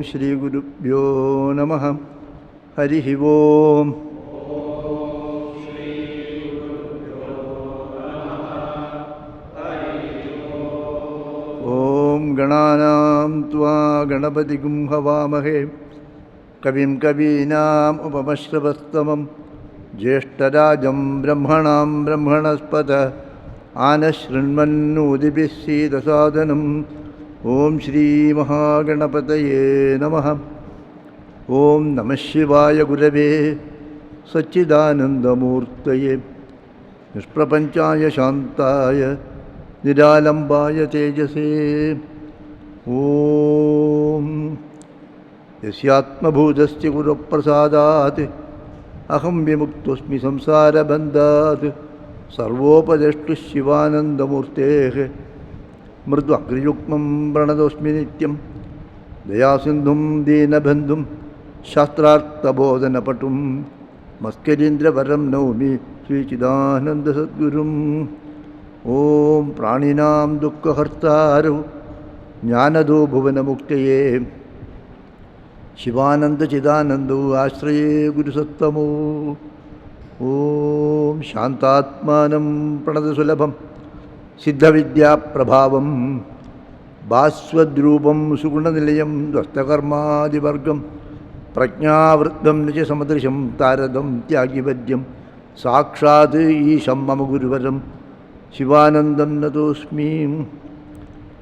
Shri Gurubhyo Namaha. Harihi Om. Om Gananam Tva Ganapatigum Havamahe Kavim Kavinam Upamashravastamam Jeshtarajam Brahmanam Brahmanaspata Anashrinmannudibhissidasadanam. Om Shri Mahaganapataye Namaha. Om Namah Shivaya Gurave Satchidanandamurtaye Nishprapanchaya Shantaya Nidalambaya Tejase. Om Yasyatma Bhudasya Guru Prasadat Aham Vimuktosmi Samsara Bandhat Sarvopadeshtu Shivanandamurtehe Mridu Agriyukmam Pranadosmi Nityam Dayasindhum Dinabandhum Shastrartha Bodhana Patum Maskarindra Varam Naumi Sri Chidananda Sadgurum. Om Praninam Dukkha Hartaru Jnanado Bhuvana Muktaye Shivananda Chidanandu Ashraye Guru Sattamo. Om Shantatmanam Pranadasulabham Siddha Vidya Prabhavam Bhaswadrupam Sugunanilayam Dvastakarma Divargam Prajnavriddham Nicha Samadrisham Taradam Tyagivadyam Sakshat Isham Mama Guruvaram Shivanandam Natosmi.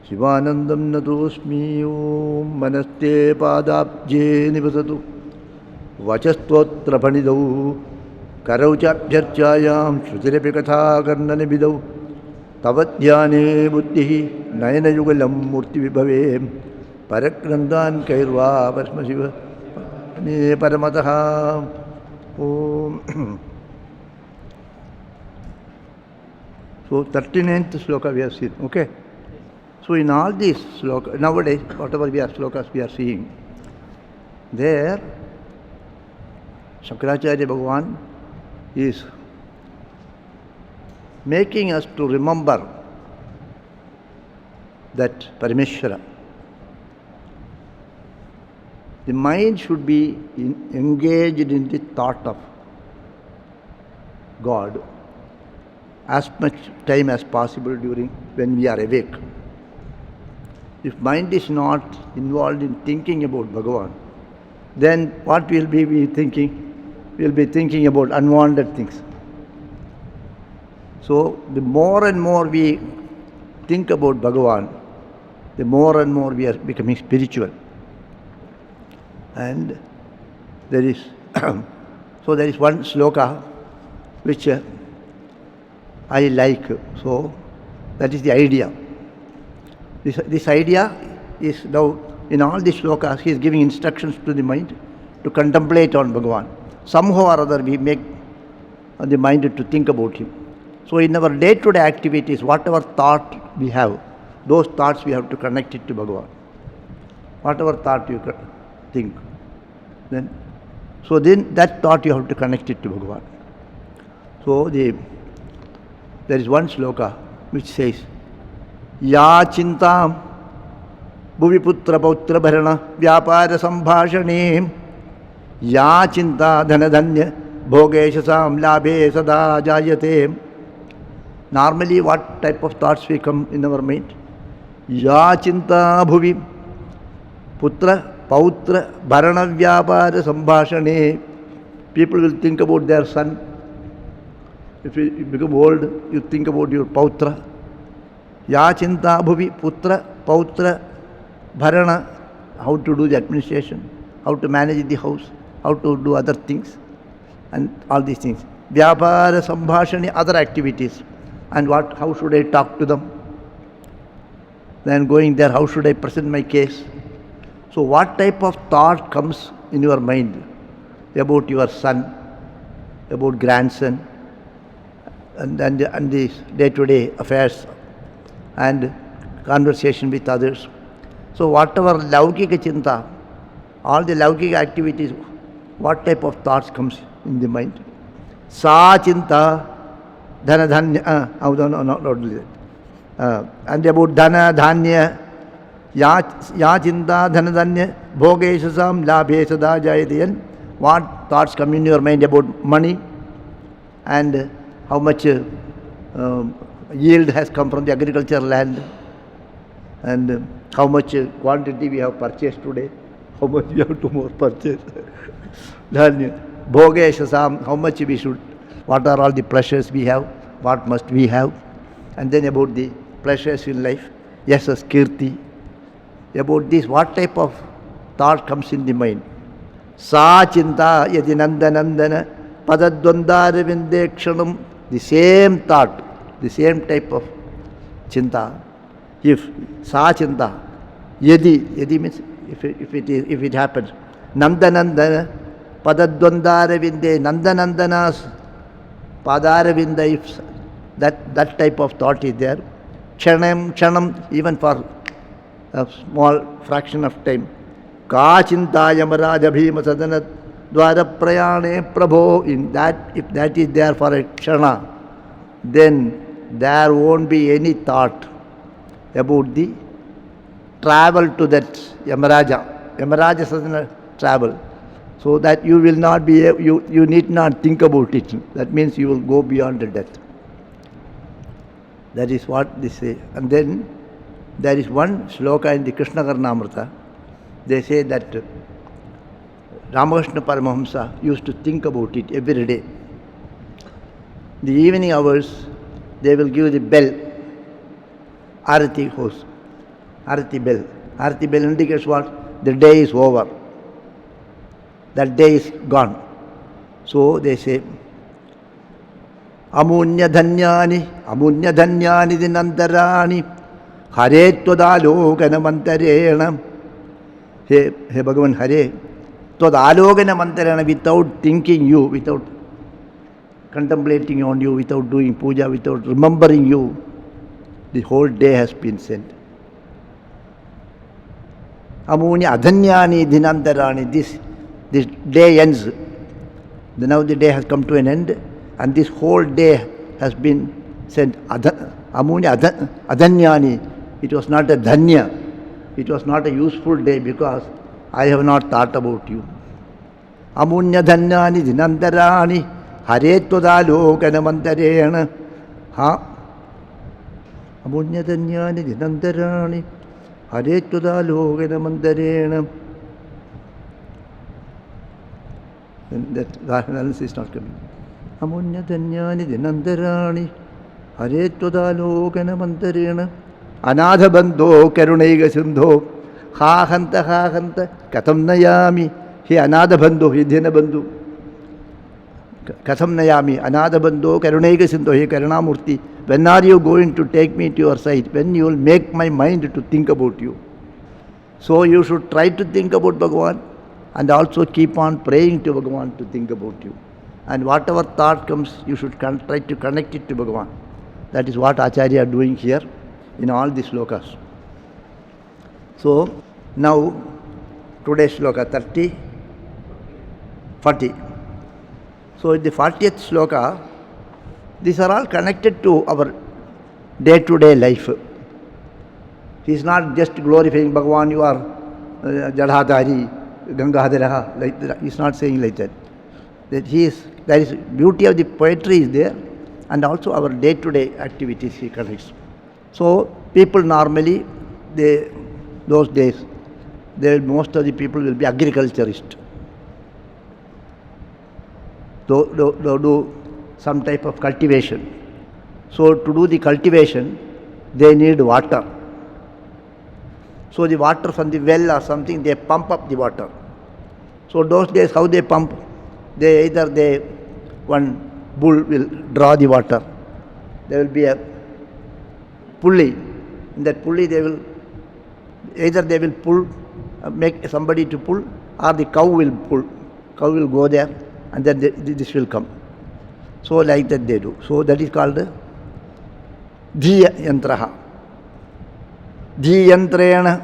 Shivanandam Natosmi. Om Manaste Padabje Nivasatu Vachastotra Panidau Karauchabhyarchayam Shrutirapi Katha Karnanibidau Tavadhyane Buddhihi Nayana Yugalam Murti Vibhave Parakrandan Kairva Parasmashiva Paramataha. Om. So 39th sloka we have seen. Okay. So in all these slokas, nowadays, whatever slokas we are seeing, there Shankaracharya Bhagavan is making us to remember that Parameshwara. The mind should be engaged in the thought of God as much time as possible during when we are awake. If mind is not involved in thinking about Bhagavan, then what will we be thinking? We will be thinking about unwanted things. So the more and more we think about Bhagavan, the more and more we are becoming spiritual. And there is so there is one sloka which I like. So that is the idea. This idea is now in all the slokas he is giving instructions to the mind to contemplate on Bhagavan. Somehow or other we make the mind to think about him. So in our day-to-day activities, whatever thought we have, those thoughts we have to connect it to Bhagavan. Whatever thought you think, then that thought you have to connect it to Bhagavan. So there is one sloka which says, Ya Chintam Bhuvi Putra Pautra Bharana Vyapara Sambhashane Ya Chinta Dhanadhanya Bhogeshasam Labhe Sada Jayate. Normally, what type of thoughts will come in our mind? Ya Chinta Bhuvi Putra Pautra Bharana Vyapara Sambhashane. People will think about their son. If you become old, you think about your Pautra. Ya Chinta Bhuvi Putra Pautra Bharana. How to do the administration, how to manage the house, how to do other things, and all these things. Vyapara Sambhashane, other activities. And how should I talk to them? Then going there, how should I present my case? So what type of thought comes in your mind about your son, about grandson, and the day-to-day affairs and conversation with others? So whatever Laukika Chinta, all the Laukika activities, what type of thoughts comes in the mind? Sa Chinta Dhana Dhanya, and about Dhana Dhanya Ya chinta dhanadanya bhogeshasam labhe sada jayadiyan. What thoughts come in your mind about money and how much yield has come from the agricultural land and how much quantity we have purchased today, how much we have to more purchase. Then bhogeshasam, how much we should, what are all the pleasures we have, what must we have, and then about the pleasures in life, yes, kirti. About this, what type of thought comes in the mind? Sa chinta yadi nandanandana padadvandara vindekshanam. The same thought, the same type of chinta. If sa chinta, yadi means if it happens, nandanandana padadvandara vinde, nandanandana's padara vinda, if that type of thought is there, kshanam, even for a small fraction of time. Ka chinta yamaraja bhima sadana dwara prayane prabho. In that, if that is there for a kshana, then there won't be any thought about the travel to that Yamaraja. Yamaraja sadana travel. So that you will not be, you need not think about it. That means you will go beyond the death. That is what they say. And then there is one shloka in the Krishna Karnamrita. They say that Ramakrishna Paramahamsa used to think about it every day. The evening hours, they will give the bell, Arati host, Arati bell. Arati bell indicates what? The day is over. That day is gone. So they say, Amunya dhanyani dinandarani Hare Todalogana mantarena. Hey Bhagavan Hare, Todalogana mantarena, without thinking you, without contemplating on you, without doing puja, without remembering you, the whole day has been sent. Amunya adhanyani dinandarani. This day ends. Now the day has come to an end, and this whole day has been sent. Amunya adhanyani. It was not a dhanya. It was not a useful day because I have not thought about you. Amunya dhanyani dinandarani hare todalokana mantarena. Amunya dhanyani dinandarani hare todalokana mantarena. That analysis is not coming. Amunya dhanyani dinandarani hare todalokana mantarena. Anadha bandho karunaiga sindho ha hanta katham nayami. He anadha bandho, he dhena bandhu. Katham nayami, anadha bandho karunaiga sindho, he karunamurti. When are you going to take me to your side? When you will make my mind to think about you. So you should try to think about Bhagavan and also keep on praying to Bhagavan to think about you. And whatever thought comes, you should try to connect it to Bhagavan. That is what Acharya are doing here in all these slokas. So, now, today's sloka 30, 40. So, in the 40th sloka, these are all connected to our day-to-day life. He is not just glorifying Bhagavan, you are Jadhadhari, Gangadhara, like that. He is not saying like that. That there is beauty of the poetry is there, and also our day-to-day activities he connects. So people normally, those days, most of the people will be agriculturists. They do some type of cultivation. So to do the cultivation, they need water. So the water from the well or something, they pump up the water. So those days, how they pump? One bull will draw the water. There will be a pulley. In that pulley, they will pull, make somebody to pull, or the cow will pull. Cow will go there, and then this will come. So like that they do. So that is called Dhiya Yantraha. Dhiyantrena.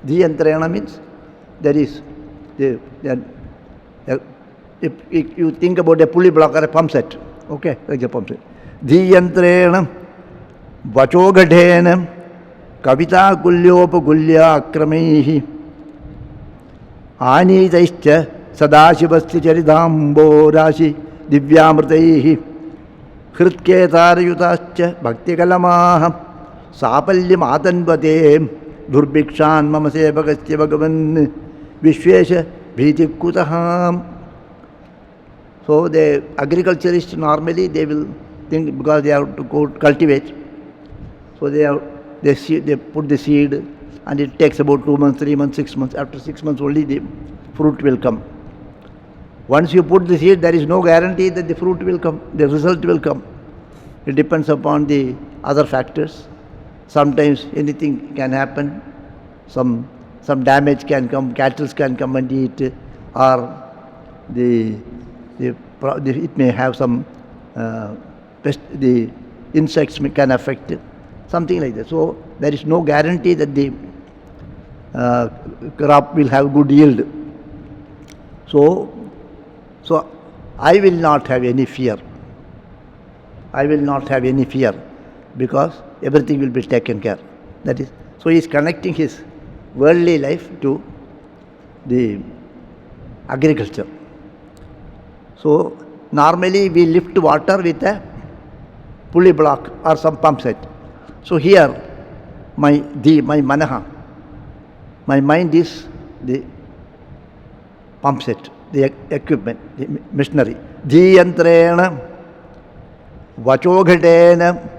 Dhiyantrena means there is if you think about a pulley block or a pump set, okay, like a pump set. Dhiyantrena, vachogadhena, कविताकुल्योपकुल्याक्रमैः आनीतैश्च सदाशिवस्य चरिताम्बोराशि दिव्यामृतैः हृत्केतारयुताश्च भक्तिकलमाः साफल्यमातन्वते दुर्भिक्षान् मम सेवकस्य भगवन् Vishwesh भीतिकुतः. So the agriculturists normally they will think, because they have to go cultivate, so they put the seed and it takes about 2 months, 3 months, 6 months. After 6 months only the fruit will come. Once you put the seed, there is no guarantee that the fruit will come, the result will come. It depends upon the other factors. Sometimes anything can happen, some damage can come, cattle can come and eat, or it may have some the insects can affect it, something like that. So there is no guarantee that the crop will have good yield. So I will not have any fear. I will not have any fear because everything will be taken care. That is, so he is connecting his worldly life to the agriculture. So normally we lift water with a pulley block or some pump set. So here my manaha, my mind is the pump set, the equipment, the machinery. Dhiyantrena vachoghatena,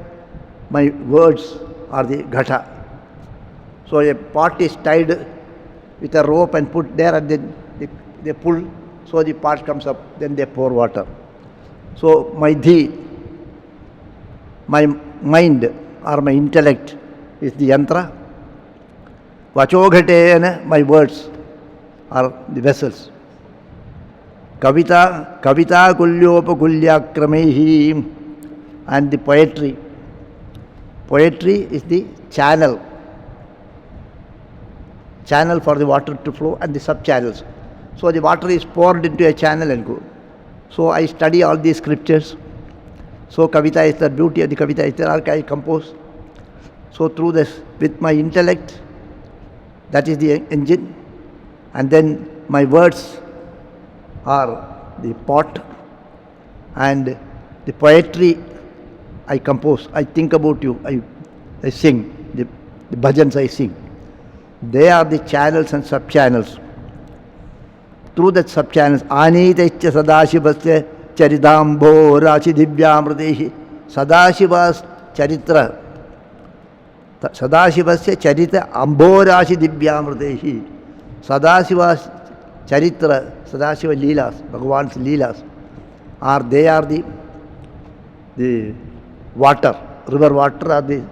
my words are the ghata. So a pot is tied with a rope and put there, and then they pull, so the pot comes up, then they pour water. So my my mind or my intellect is the yantra. Vachoghatena, my words are the vessels. Kavita kulyopakulyakramehi, and the poetry. Poetry is the channel for the water to flow, and the sub-channels. So the water is poured into a channel and go. So I study all these scriptures. So Kavita is the beauty of the Kavita, is the I compose. So through this, with my intellect, that is the engine, and then my words are the pot, and the poetry I compose. I think about you, I sing, the bhajans I sing. They are the channels and sub-channels. Through that sub-channels, Anitaicha Sadashivasya Charidambo Rashi Divyamritehi. Sadashiva's Charitra, Sadashivasya Charita Amborashi Divyamritehi. Sadashiva's Charitra, Sadashiva Leelas, Bhagavan's Leelas, they are the water, river water, are the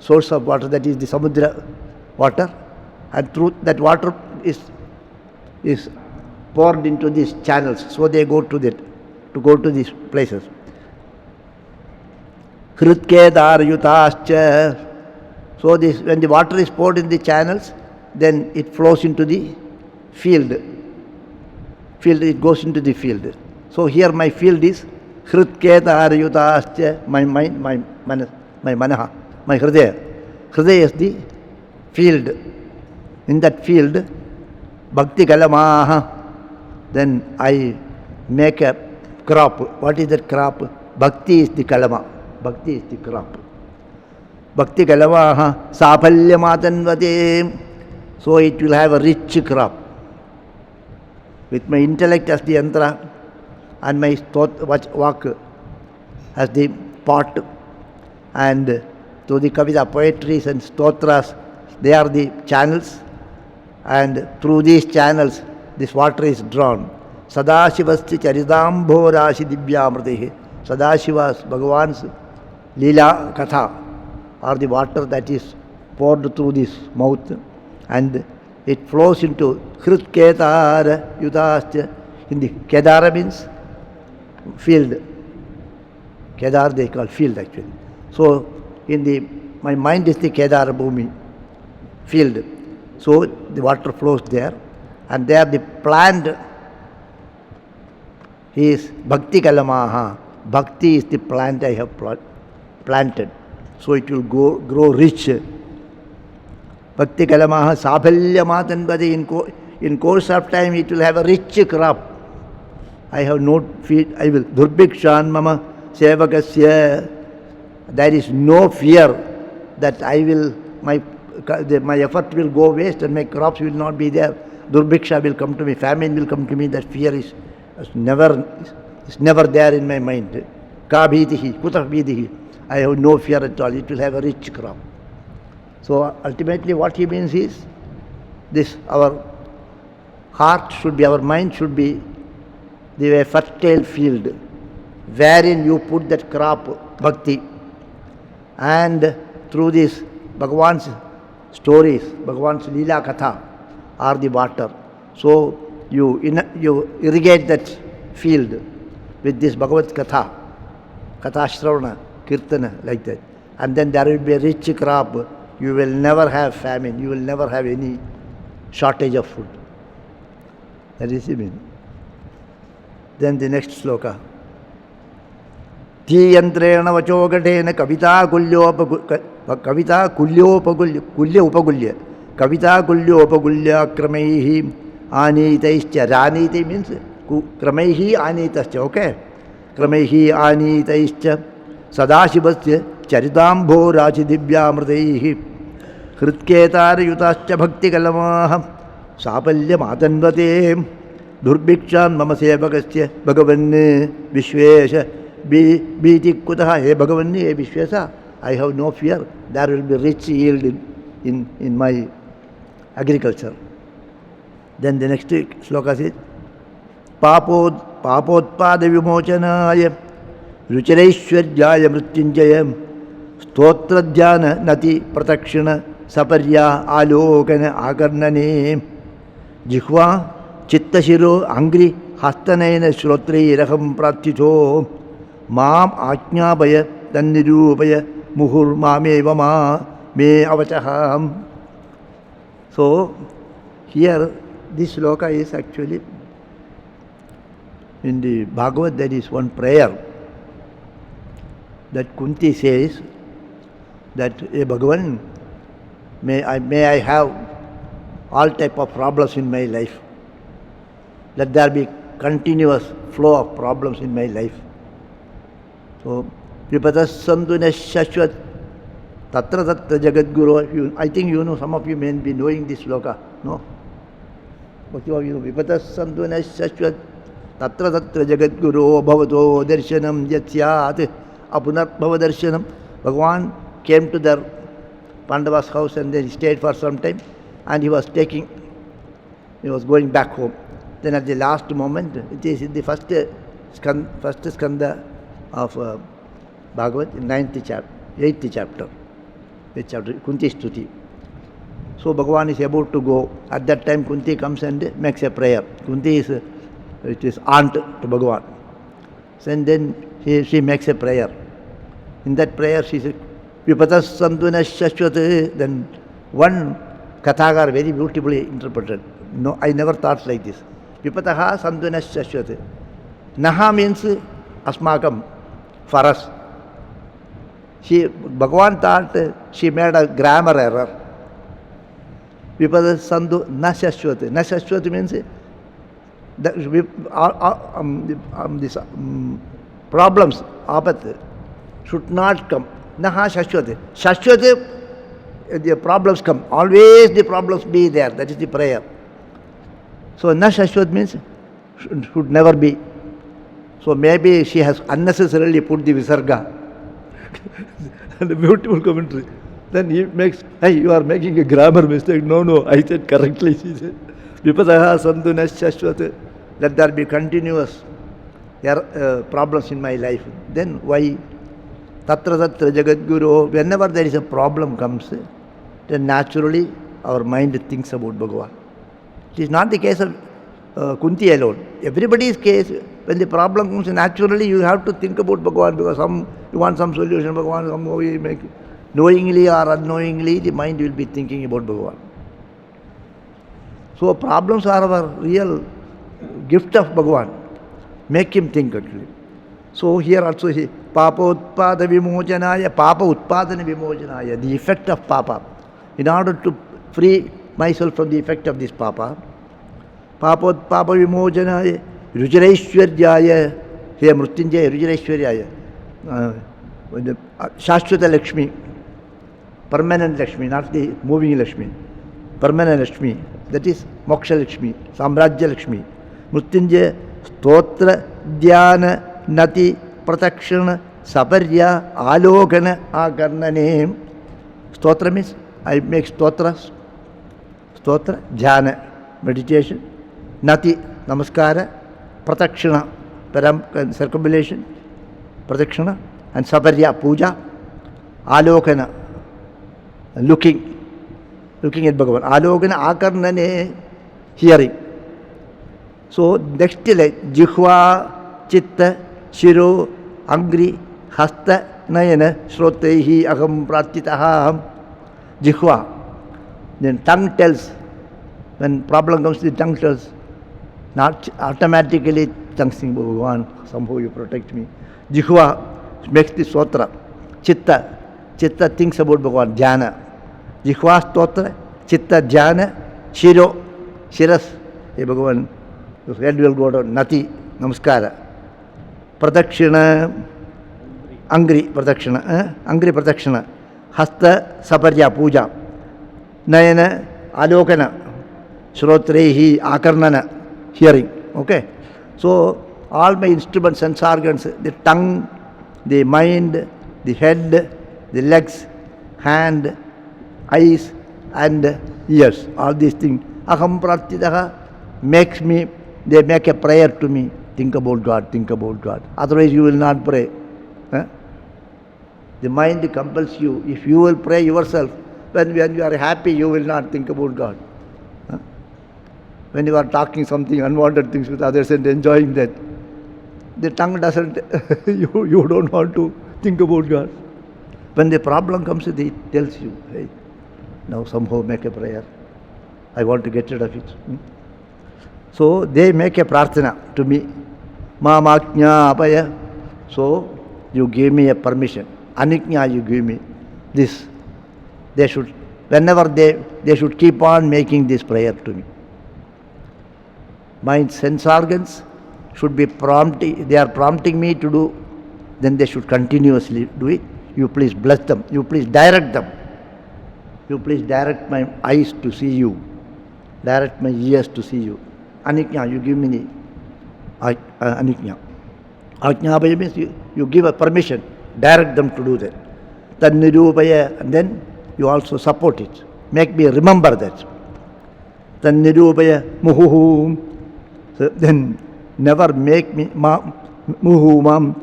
source of water, that is the Samudra water, and through that water is poured into these channels, so they go to these places. Hritkedar yutascha. So this, when the water is poured in the channels, then it flows into the field. It goes into the field. So here my field is Hritkedar yutascha, my mind, my manaha, my hridaya. Hridaya is the field. In that field, bhakti kalamaha, then I make a crop. What is that crop? Bhakti is the kalama. Bhakti is the crop. Bhakti kalamaha safalyamatannvate. So it will have a rich crop. With my intellect as the yantra and my vak as the pot, and to the kavita, poetries and stotras, they are the channels, and through these channels this water is drawn. Sadashivasya charidambo rashi divyamritehi. Sadashiva's, Bhagavan's Leela Katha, or the water that is poured through this mouth, and it flows into Hritkedara yutascha. In the Kedara means field. Kedar they call field actually. So my mind is the Kedara Bhumi, field. So the water flows there, and there the plant is Bhakti Kalamaha. Bhakti is the plant I have planted. So it will grow rich Bhakti kalamaha sabhalya in course of time it will have a rich crop. I have no fear, I will. Durbhikshan mama sevakasya. There is no fear that my effort will go waste and my crops will not be there. Durbhiksha will come to me, famine will come to me. That fear is never there in my mind. Ka bhitihi, kutah bhitihi. I have no fear at all. It will have a rich crop. So ultimately what he means is this: our heart should be, our mind should be the fertile field wherein you put that crop, bhakti. And through this Bhagavan's stories, Bhagavan's Leela Katha are the water. So you irrigate that field with this Bhagavad Katha, Katha Shravana, Kirtana, like that. And then there will be a rich crop. You will never have famine. You will never have any shortage of food. That is the meaning. Then the next sloka. Dhiyantrena vachogatena kavita kulya kramaihi anitaischa. Raniti means kramaihi anitaischa, okay? Kramaihi anitaischa sadashivasya charidambho rachi divyamritaihi hritketar yutascha bhakti kalamaha sapalya matanvate durbhikshan mama sevakasya bhagavan vishvesha bhiti kutaha. He Bhagavan, he Vishvesa, I have no fear. There will be rich yield in my agriculture. Then the next sloka says, papotpada vimochanaya ruchiraishwaryaya mrityunjaya stotradhyana nati pratakshina saparya alokana akarnane jihva chittashiro angri hastanayana shrotrairaham pratyito Mam Ajnabaya Tannirupaya Muhur Mameva Ma Me Avachaham. So here this sloka is actually in the Bhagavad. There is one prayer that Kunti says that Bhagavan, may I have all type of problems in my life. Let there be continuous flow of problems in my life. So, Vipatas Sanduna Shashwat Tatra Tatra Jagadguru. I think you know, some of you may be knowing this sloka. No? But you know, Vipatas Sanduna Shashwat Tatra Tatra Jagadguru Bhavato Darshanam Yatyat Apunat Bhava Darshanam. Bhagavan came to their Pandava's house and then he stayed for some time and he was going back home. Then at the last moment, it is in the first skanda of Bhagavad, 8th chapter, Kunti Stuti. So Bhagavan is about to go. At that time Kunti comes and makes a prayer. Kunti is aunt to Bhagavan. And then she makes a prayer. In that prayer she says, Vipatas Sanduna Shashwat. Then one Kathagar very beautifully interpreted. No, I never thought like this. Vipataha Sanduna Shashwat. Naha means Asmakam, for us. Bhagavan thought she made a grammar error. Vipada Sandhu na Shashwat. Na Shashwat means this problems, apat, should not come. Naha Shashwat. Shashwat, the problems come. Always the problems be there. That is the prayer. So na Shashwat means should never be. So maybe she has unnecessarily put the Visarga. And a beautiful commentary. Then he makes, hey, you are making a grammar mistake. No, I said correctly, she said. Vipadaha Sanduna Shashwat. Let there be continuous problems in my life. Then why? Tatra Tatra Jagadguru. Whenever there is a problem comes, then naturally our mind thinks about Bhagavan. It is not the case of Kunti alone. Everybody's case, when the problem comes, naturally you have to think about Bhagavan because you want some solution, Bhagavan, some way make it. Knowingly or unknowingly, the mind will be thinking about Bhagavan. So problems are our real gift of Bhagavan. Make him think actually. So here also he, Papa Utpada Vimochanaya, Papa Utpadana Vimochanaya, the effect of Papa. In order to free myself from the effect of this papa. Papa vimojanaye rujiraishwaryaya, here Mrutyunjaya rujiraishwaryaya. Shashwata Lakshmi, permanent Lakshmi, not the moving Lakshmi. Permanent Lakshmi, that is Moksha Lakshmi, Samrajya Lakshmi. Mrutyunjaya Stotra Dhyana Nati Pratakshana Saparya Alokana Akarnane. Stotra means I make stotras. Stotra, Jhana, meditation. Nati, Namaskara. Pratakshana, circumambulation. Pratakshana. And Saparya, Puja. Alokana, looking at Bhagavan. Alokana, Akarnane, hearing. So next Jihva, Chitta, Shiro, Angri, Hasta, Nayana, Shrotehi, Aham, Pratitaham, Jihva. Then tongue tells, when problem comes, the tongue tells, not automatically tongue sing, Bhagavan, somehow you protect me. Jihva makes the stotra. Chitta thinks about Bhagavan, Jhana. Jihva stotra, Chitta Jhana, Shiras, hey Bhagavan, the head will go down, Nati, Namaskara. Pratakshana, Angri Pratakshana, Hasta, Saparya, Puja. Nayana, Alokana, Shrotrehi, Akarnana, hearing. Okay? So, all my instruments, sense organs, the tongue, the mind, the head, the legs, hand, eyes, and ears, all these things. Aham Pratitaha they make a prayer to me. Think about God. Otherwise, you will not pray. The mind compels you. If you will pray yourself, when you are happy, you will not think about God. When you are talking something, unwanted things with others and enjoying that, the tongue doesn't, you don't want to think about God. When the problem comes, it tells you, hey, now somehow make a prayer. I want to get rid of it. So they make a prarthana to me. Mamaknya apaya. So you give me a permission. Aniknya, you give me this. They should, whenever they should keep on making this prayer to me. My sense organs should be they are prompting me to do, then they should continuously do it. You please bless them. You please direct them. You please direct my eyes to see you. Direct my ears to see you. Aniknya, you give me the aniknya. Ajnabhaya means you give a permission, direct them to do that. Tannirubhaya, and then you also support it. Make me remember that. Tannirubhaya muhuhu. So then never make me muhu mam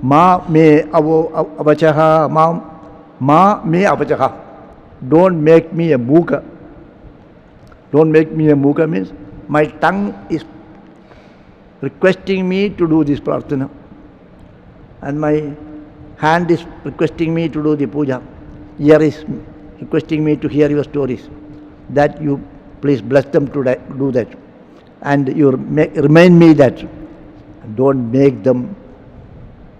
ma me avachaha ma me avachaha. Don't make me a muka. Don't make me a muka means my tongue is requesting me to do this prarthana, and my hand is requesting me to do the puja. Ear is requesting me to hear your stories. That you please bless them to do that. And you remind me that. Don't make them,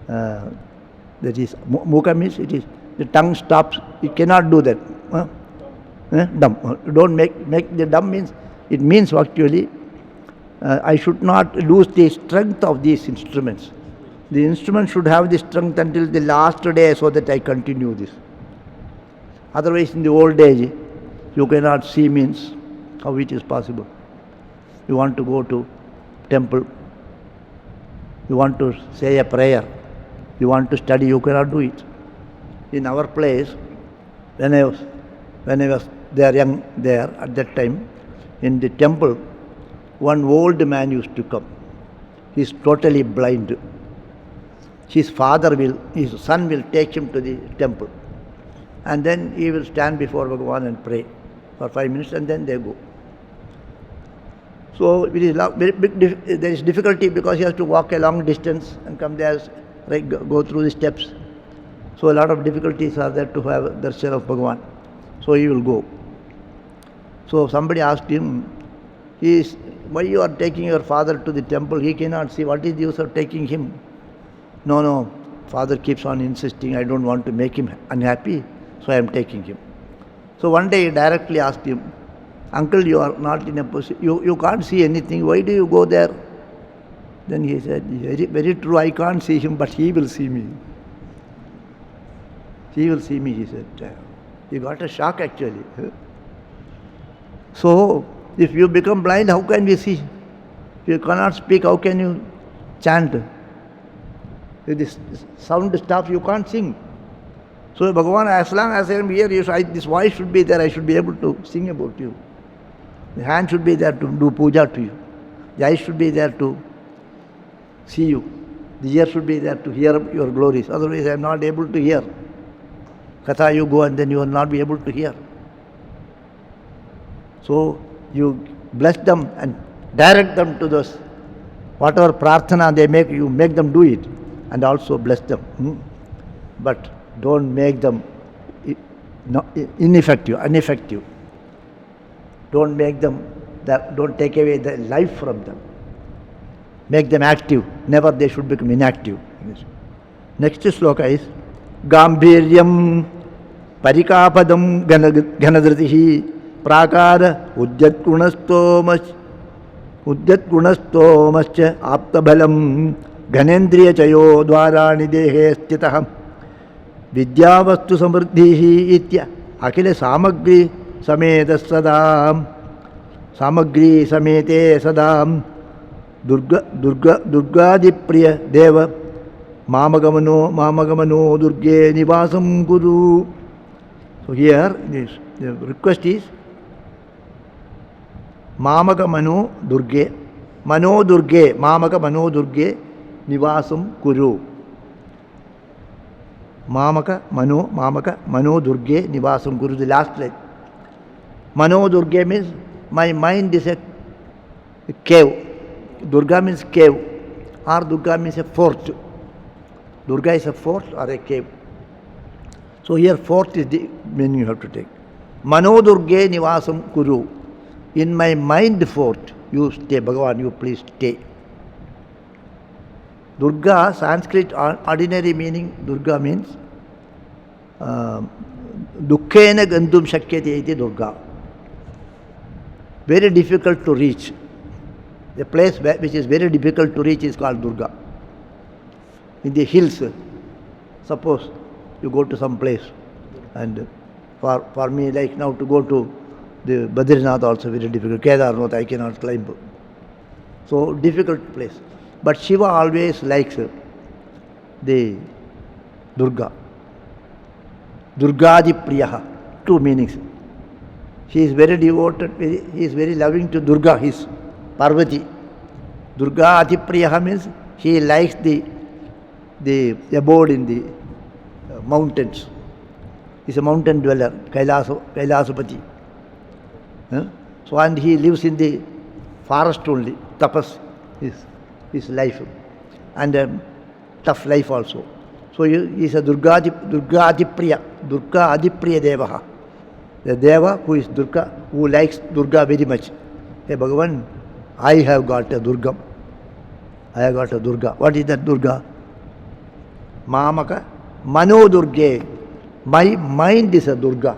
that is, mukha means it is, the tongue stops, it cannot do that. Dumb. Don't make the dumb means, it means actually, I should not lose the strength of these instruments. The instrument should have the strength until the last day so that I continue this. Otherwise, in the old age, you cannot see means how it is possible. You want to go to temple, you want to say a prayer, you want to study, you cannot do it. In our place, when I was there young there at that time, in the temple, one old man used to come. He is totally blind. His son will take him to the temple. And then he will stand before Bhagavan and pray for 5 minutes, and then they go. So it is there is difficulty because he has to walk a long distance and come there, go through the steps. So a lot of difficulties are there to have darshan of Bhagavan. So he will go. So somebody asked him, why you are taking your father to the temple? He cannot see. What is the use of taking him? No, father keeps on insisting, I don't want to make him unhappy, so I am taking him. So one day he directly asked him, "Uncle, you are not in a position, you can't see anything, why do you go there?" Then he said, "Very, very true, I can't see him, but he will see me." He will see me, he said. He got a shock actually. So, if you become blind, how can we see? If you cannot speak, how can you chant? If the sound stops, you can't sing. So, Bhagavan, as long as I am here, this voice should be there, I should be able to sing about you. The hand should be there to do puja to you. The eyes should be there to see you. The ear should be there to hear your glories. Otherwise, I am not able to hear. Katha, you go and then you will not be able to hear. So, you bless them and direct them to those, whatever prarthana they make, you make them do it and also bless them. But don't make them ineffective. Don't make them, don't take away the life from them. Make them active. Never they should become inactive. Next sloka is Gambhiryam Parikapadam Ganadritihi Prakara Ujjat Gunastomascha Aptabhalam Ganendriya Chayo Dwarani Dehe Stitaham Vidyavastu Samriddhihi Itya Akile Samagri Sameta Sadam Samagri Samete Sadam Durgadipriya Deva Mamagamano Durge Nivasam Guru. So here the request is Mamagamano Durge Mano Durge Mamagamano Durge Nivasam Guru. Mamaka Mano Durge Nivasam Guru, the last line. Mano Durge means my mind is a cave. Durga means cave, or Durga means a fort. Durga is a fort or a cave. So here fort is the meaning you have to take. Mano Durge Nivasam Kuru. In my mind fort, you stay. Bhagavan, you please stay. Durga, Sanskrit ordinary meaning, Durga means Dukkena Gandhum Shakyate iti Durga. Very difficult to reach. A place which is very difficult to reach is called Durga. In the hills, suppose you go to some place, and for me, like now to go to the Badrinath also very difficult. Kedarnath I cannot climb. So difficult place. But Shiva always likes the Durga. Durgadi Priyaha. Two meanings. He is very devoted, he is very loving to Durga, his Parvati. Durga Adipriyaha means he likes the abode in the mountains. He is a mountain dweller, Kailasapati. So and he lives in the forest only, tapas is his life, and tough life also. So he is a Durga Adipriya Devaha. The Deva who is Durga, who likes Durga very much. Hey Bhagavan, I have got a Durga. I have got a Durga. What is that Durga? Mamaka Mano Durge. My mind is a Durga.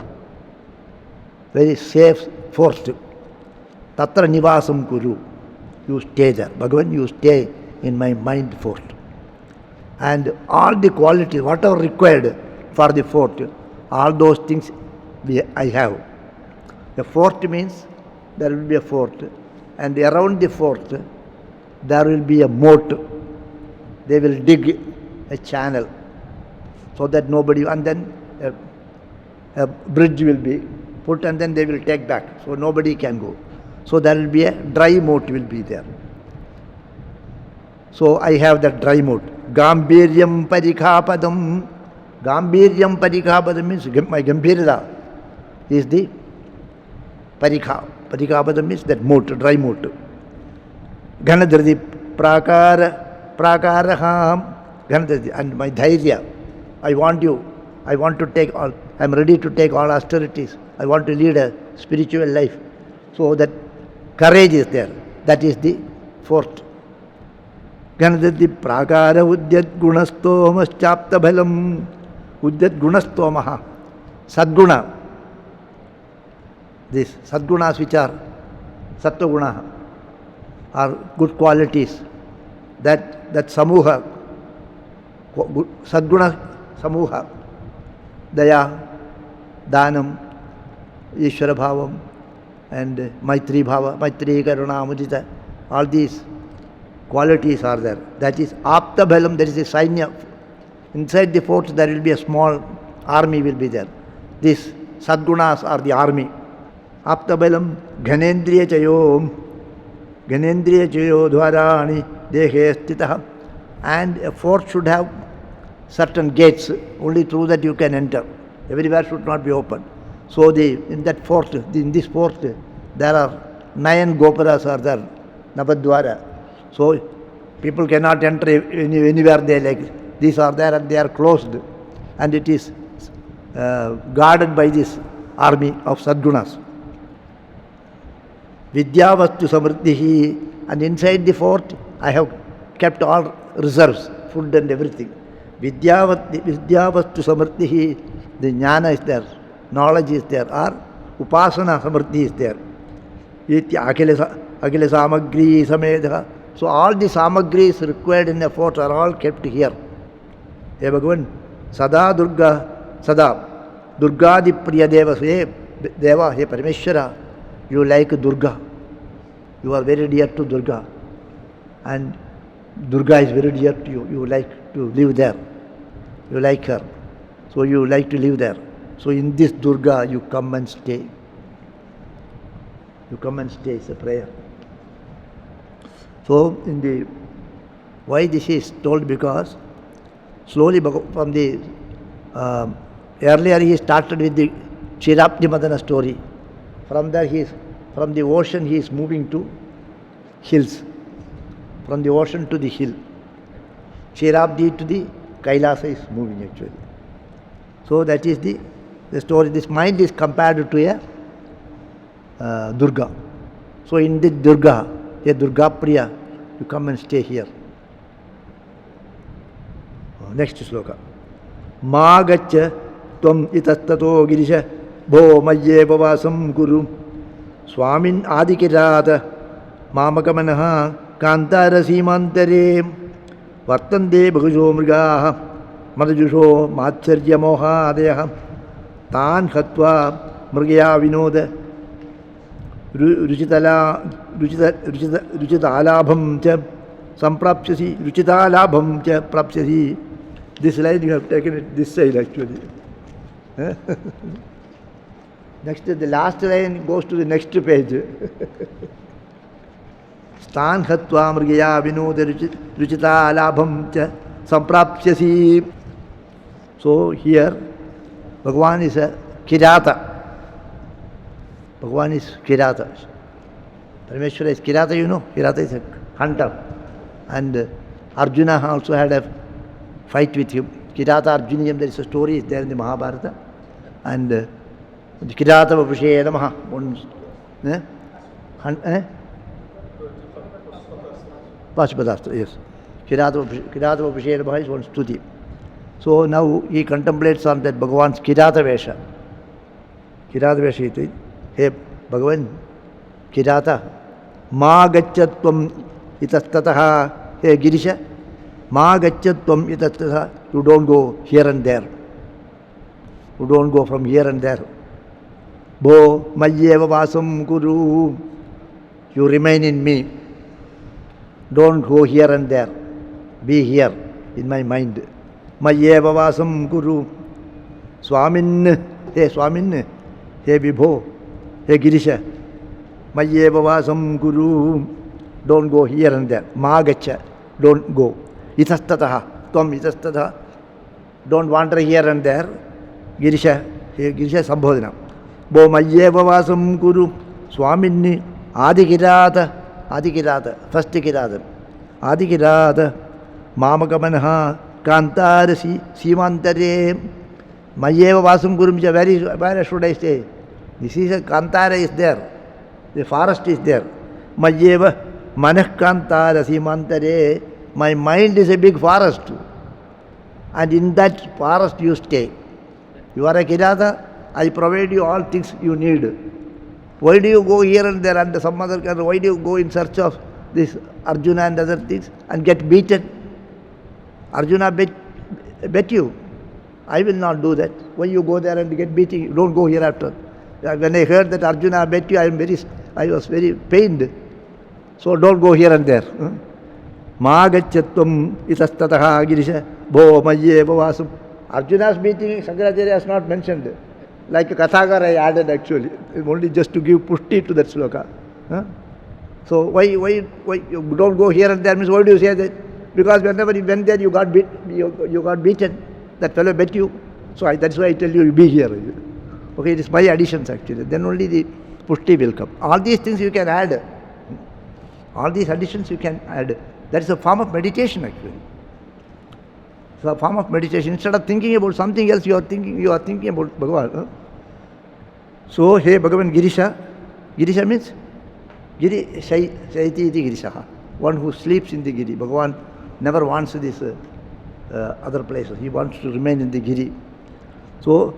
Very safe, forced. Tatra Nivasam Kuru. You stay there. Bhagavan, you stay in my mind fort. And all the qualities, whatever required for the fort, all those things I have. The fort means there will be a fort, and around the fort there will be a moat. They will dig a channel so that nobody, and then a bridge will be put, and then they will take back, so nobody can go. So there will be a dry moat will be there. So I have that dry moat. Gambhiryam Parikhapadam. Gambhiryam Parikhapadam means my Gambhirya is the Parikha. Parikhapadam means that moat, dry moat. Ganadriti Prakaraham. Ganadriti, and my Dhairya. I want to take all, I am ready to take all austerities. I want to lead a spiritual life. So that courage is there. That is the fourth. Ganadriti Prakara Udyat Gunastomaschapta Bhalam. Udyat Gunastomaha. Sadguna. these sadgunas which are sattva are good qualities. That samuha, sadguna samuha, daya, danam, ishvara bhavam, and maitri bhava, maitri, karuna, mudita, all these qualities are there. That is apta balam, that is a sainya. Inside the fort there will be a small army will be there. These sadgunas are the army. Apta balam, ghanendriya chayo dvarani dehe stitaha. And a fort should have certain gates, only through that you can enter. Everywhere should not be open. So in this fort, there are 9 gopuras are there, Navadwara. So people cannot enter anywhere they like. These are there and they are closed. And it is guarded by this army of Sadgunas. Vidyavastu samriddhihi. And inside the fort, I have kept all reserves, food and everything. Vidyavastu samriddhihi. The jnana is there, knowledge is there, or upasana samriddhi is there. Akila samagri samedha. So all the samagris required in a fort are all kept here. Hey Bhagavan, Sada Durga, Sada Durgadi Priya Deva, hey Deva, hey Parameshwara, you like Durga. You are very dear to Durga. And Durga is very dear to you. You like to live there. You like her. So you like to live there. So in this Durga you come and stay. You come and stay, it's a prayer. So why this is told? Because slowly from the earlier he started with the Chirapti Madana story. From there from the ocean he is moving to hills. From the ocean to the hill. Chirapti to the Kailasa is moving actually. So that is the story. This mind is compared to a Durga. So in this Durga, a Durga Priya, you come and stay here. Next sloka. Magacha tvam itastato girisha bho mayye pavasam guru swamin adikirata mamakamanaha kantara simantare vartande bhagujo mrigaha madajusho matcharya moha adayah tan khatva mrigaya vinoda Ruchitalabham cha samprapsyasi, Ruchitalabham cha prapsyasi. This line you have taken it this side actually. Next, the last line goes to the next page. Stan hatva mrigaya vinoda Ruchitalabham cha samprapsyasi. So here, Bhagavan is a Kirata. Bhagavan is Kirata. Parameshwara is Kirata, you know. Kirata is a hunter. And Arjuna also had a fight with him. Kirata Arjuniyam, there is a story is there in the Mahabharata. And Kirata Vapushe Namaha. Pashpadastra, yes. Kirata Vapushe Namaha is one stuti. So now he contemplates on that Bhagavan's Kirata Vesha. Kirata Vesha iti. Hey Bhagavan, Kirata, ma gachatvam itastataha. Hey Girisha, ma gachatvam itastataha. You don't go here and there. You don't go from here and there. Bo mayyeva vasam guru. You remain in me. Don't go here and there. Be here in my mind. Mayyeva vasam guru. Swamin, hey Swamin, hey Vibho. Hey Girisha, Mayyeva vasam guru, don't go here and there. Magacha, don't go. Itastataha, tvam itastataha, don't wander here and there. Girisha, hey Girisha Sambhodhana. Bo Mayyeva vasam guru, Swaminni, Adikirata, first Kirata. Adikirata, Mamakamanaha, Kantarasi, Simantare, Mayyeva vasam guru, where should I stay? This is a Kantara is there. The forest is there. Mayyeva manah Kantara simantare. My mind is a big forest. And in that forest you stay. You are a Kirata. I provide you all things you need. Why do you go here and there and some other country? Why do you go in search of this Arjuna and other things and get beaten? Arjuna bet you. I will not do that. Why you go there and get beaten? You don't go hereafter. When I heard that Arjuna bet you, I was very pained. So don't go here and there. Magachatvam itastataha girisha bho mayye bhavasam. Arjuna's beating, Shankaracharya has not mentioned. Like a Kathakar I added actually, only just to give pushti to that sloka. So why you don't go here and there means why do you say that? Because whenever you went there you got beaten. That fellow bet you. So that's why I tell you be here. Okay, it is my additions actually. Then only the pushti will come. All these things you can add. All these additions you can add. That is a form of meditation actually. It's a form of meditation. Instead of thinking about something else, you are thinking about Bhagavan. So, hey Bhagavan Girisha. Girisha means Giri Shaiti iti Girisha. One who sleeps in the Giri. Bhagavan never wants this other places. He wants to remain in the Giri. So,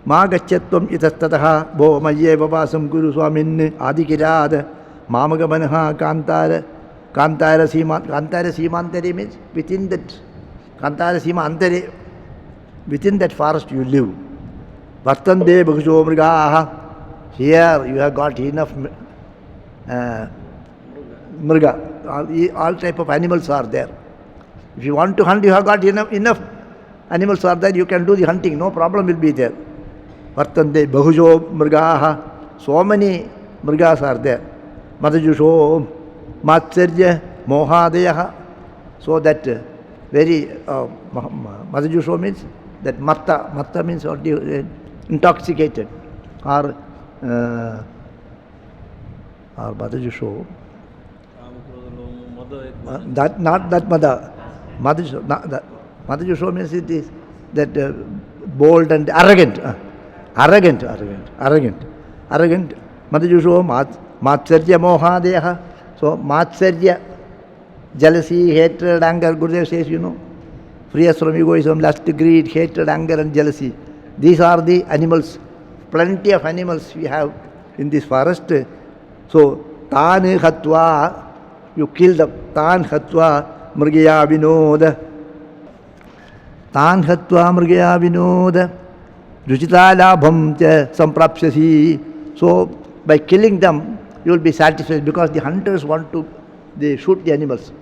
Ma gachyatvam itastataha bo mayye vavasam guru swamin adikirad mamagamanha kantara simantari means within that Kantara Sima Antare, within that forest you live. Vartande Bhagsho Mrigaha. Here you have got enough Mriga. All type of animals are there. If you want to hunt, you have got enough animals are there, you can do the hunting, no problem will be there. Vartande Bhagsho Mrigaha. So many Mrigas are there. Madajusho Matsarya Mohadeyaha. So that very Madhujusho means that Matta means intoxicated or Madhujusho. Not that Madha. Madhujusho means it is that bold and arrogant. Arrogant. Madhujusho Matsarya Mohadeha. So Matsarya, jealousy, hatred, anger, Gurudev says, free us from egoism, lust, greed, hatred, anger and jealousy. These are the animals, plenty of animals we have in this forest. So, Tan Hatva, you kill them. Tan Hatva Mrgaya Vinoda. Tan Hatva Mrgaya Vinoda. Ruchita Labham Samprapsyasi. So, by killing them, you will be satisfied because the hunters want to shoot the animals.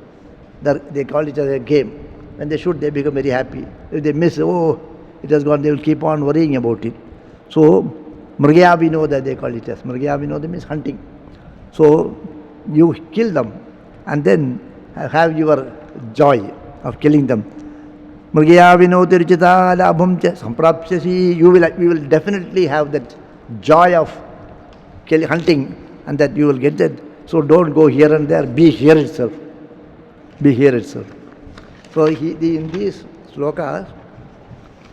They call it as a game. When they shoot, they become very happy. If they miss, it has gone, they will keep on worrying about it. So, Mrgaya Vinoda they call it as. Mrgaya Vinoda means hunting. So, you kill them and then have your joy of killing them. Mrgaya Vinoda Richita Labham Samprapsyasi. You will definitely have that joy of hunting and that you will get that. So don't go here and there, be here itself. Be here itself. So in these slokas,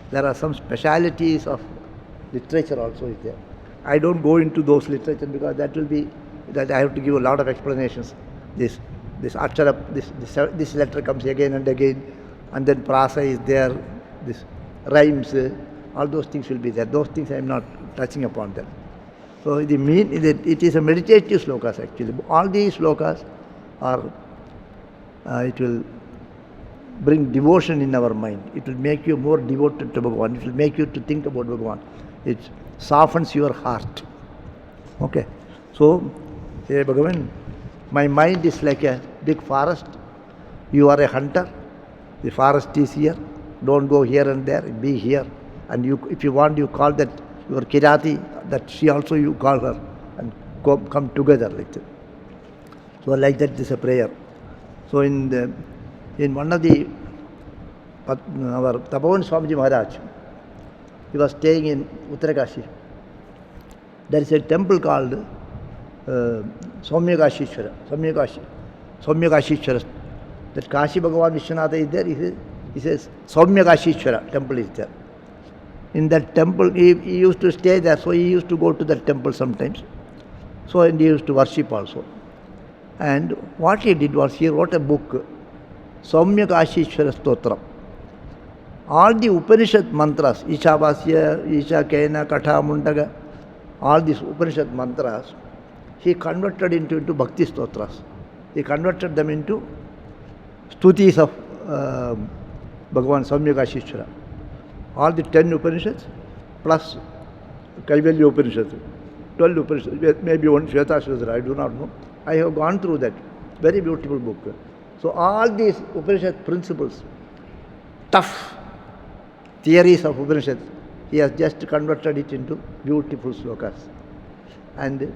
there are some specialities of literature also is there. I don't go into those literature because that I have to give a lot of explanations. This achara, this letter comes again and again, and then prasa is there, this rhymes, all those things will be there. Those things I am not touching upon them. So it is a meditative slokas actually. All these slokas it will bring devotion in our mind. It will make you more devoted to Bhagavan. It will make you to think about Bhagavan. It softens your heart. Okay. So, say Bhagavan, my mind is like a big forest. You are a hunter. The forest is here. Don't go here and there. Be here. And if you want, you call that your Kirati, that she also you call her and come together like that. So like that is a prayer. So in one of the our Tapovan Swamiji Maharaj, he was staying in Uttarakashi. There is a temple called Somyakashishwara. That Kashi Bhagavan Vishwanatha is there. He says Somyakashishwara temple is there. In that temple, he used to stay there, so he used to go to that temple sometimes. So and he used to worship also. And what he did was he wrote a book, Somyakashishwara Stotram. All the Upanishad mantras, Ishavasya, Isha Kena, Katha, Mundaga, all these Upanishad mantras, he converted into Bhakti Stotras. He converted them into stutis of Bhagavan Samyakashishwara. All the 10 Upanishads plus Kaivalya Upanishad, 12 Upanishads, maybe one Shvetashvara, I do not know. I have gone through that. Very beautiful book. So all these Upanishad principles, tough theories of Upanishad, he has just converted it into beautiful slokas. And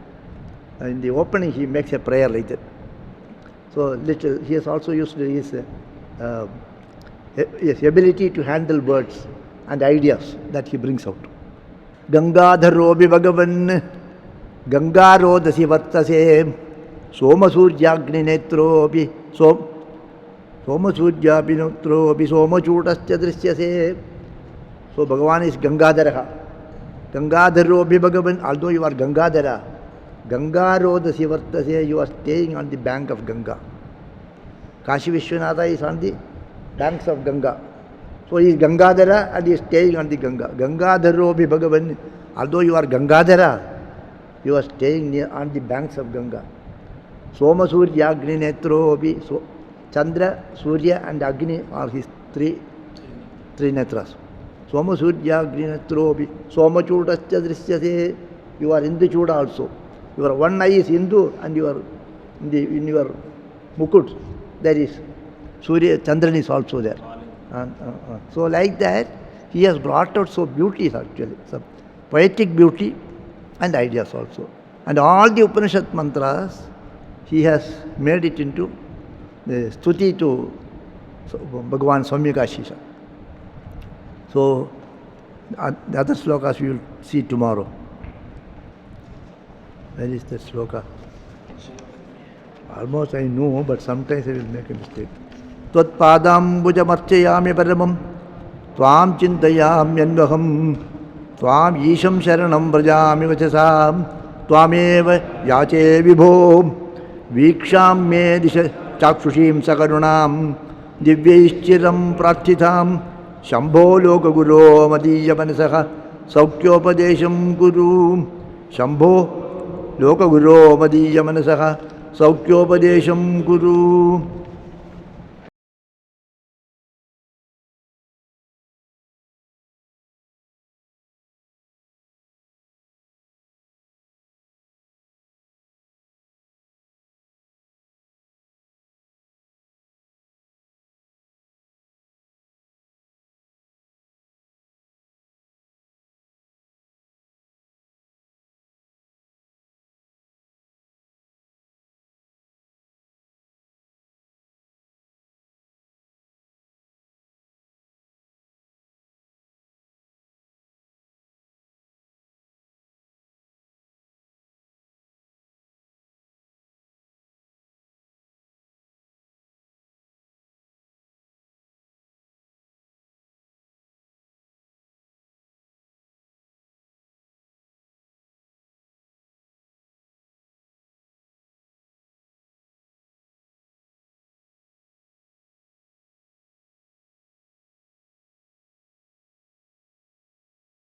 in the opening he makes a prayer like that. So he has also used his ability to handle words and ideas that he brings out. Gangadharobi Bhagavan Gangarodasi Vartase Somasurjagni Netrobi Somasurjabi Netrobi Somachutascha Drishyase. So Bhagavan is Gangadhara. Gangadharobi Bhagavan, although you are Gangadhara, Gangarodasi Vartase, you are staying on the bank of Ganga. Kashi Vishwanatha is on the banks of Ganga. So he is Gangadhara and he is staying on the Ganga. Gangadharobi Bhagavan, although you are Gangadhara, you are staying on the banks of Ganga. Soma Surya Agni Netrobi. So Chandra, Surya and Agni are his three netras. Soma Surya Agni Netrobi. Soma Chutascha Drishyase. You are Indu Chuda also. Your one eye is Hindu and you are in your Mukut. There is Surya, Chandran is also there. So like that, he has brought out so beauties actually, some poetic beauty and ideas also. And all the Upanishad mantras, he has made it into the stuti to Bhagavan Samyakashisa. So the other slokas we will see tomorrow. Where is that sloka? Almost I know, but sometimes I will make a mistake. Tvatpadambhujamarchayami paramam Tvam chintayamyanvaham Tvam isham sharanam vrajami vachasam Tvameva yache vibho Viksham me disha chakshushim sakarunam Divyaischchiram prarthitham Shambho loka guru madhya manasaha Saukhyopadesham guru Shambho loka guru madhya manasaha Saukhyopadesham guru.